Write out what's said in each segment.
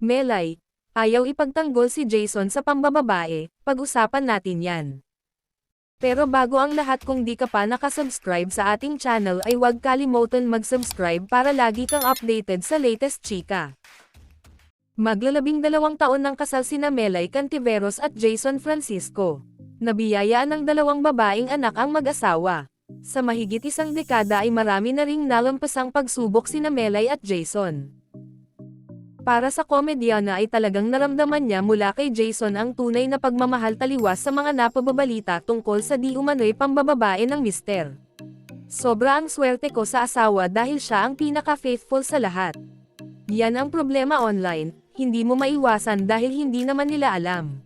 Melay, ayaw ipagtanggol si Jason sa pambababae, pag-usapan natin yan. Pero bago ang lahat, kung di ka pa nakasubscribe sa ating channel ay huwag kalimutan mag-subscribe para lagi kang updated sa latest chika. Maglalabing-2 taon ng kasal sina Melay Cantiveros at Jason Francisco. Nabiyayaan ng 2 babaeng anak ang mag-asawa. Sa mahigit isang dekada ay marami na ring nalampasang pagsubok sina Melay at Jason. Para sa komedyana ay talagang naramdaman niya mula kay Jason ang tunay na pagmamahal taliwas sa mga napababalita tungkol sa di umano'y pambababae ng mister. Sobra ang swerte ko sa asawa dahil siya ang pinaka-faithful sa lahat. Yan ang problema online, hindi mo maiwasan dahil hindi naman nila alam.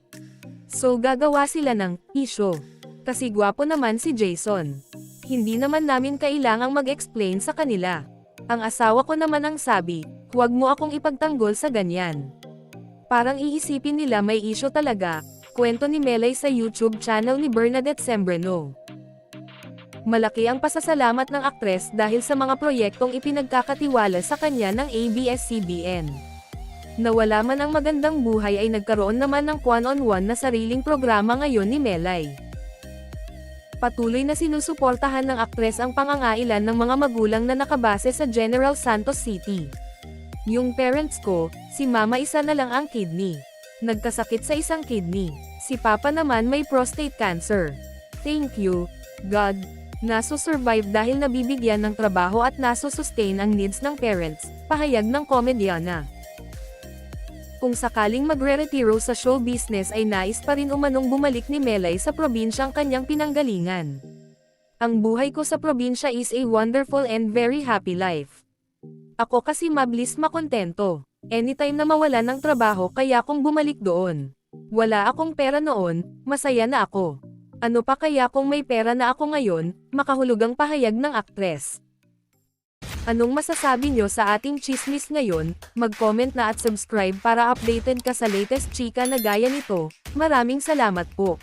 So gagawa sila ng issue. Kasi gwapo naman si Jason. Hindi naman namin kailangang mag-explain sa kanila. Ang asawa ko naman ang sabi, huwag mo akong ipagtanggol sa ganyan. Parang iisipin nila may issue talaga, kwento ni Melay sa YouTube channel ni Bernadette Sembreno. Malaki ang pasasalamat ng aktres dahil sa mga proyektong ipinagkakatiwala sa kanya ng ABS-CBN. Nawala man ang magandang buhay ay nagkaroon naman ng one-on-one na sariling programa ngayon ni Melay. Patuloy na sinusuportahan ng aktres ang pangangailan ng mga magulang na nakabase sa General Santos City. Yung parents ko, si mama isa na lang ang kidney. Nagkasakit sa isang kidney. Si papa naman may prostate cancer. Thank you, God. Naso-survive dahil nabibigyan ng trabaho at naso-sustain ang needs ng parents, pahayag ng komedyana. Kung sakaling magre-retiro sa show business ay nais pa rin umanong bumalik ni Melay sa probinsyang kanyang pinanggalingan. Ang buhay ko sa probinsya is a wonderful and very happy life. Ako kasi mabilis makontento. Anytime na mawala ng trabaho kaya kung bumalik doon. Wala akong pera noon, masaya na ako. Ano pa kaya kung may pera na ako ngayon, makahulugang pahayag ng aktres. Anong masasabi nyo sa ating chismis ngayon? Mag-comment na at subscribe para updated ka sa latest chika na gaya nito. Maraming salamat po.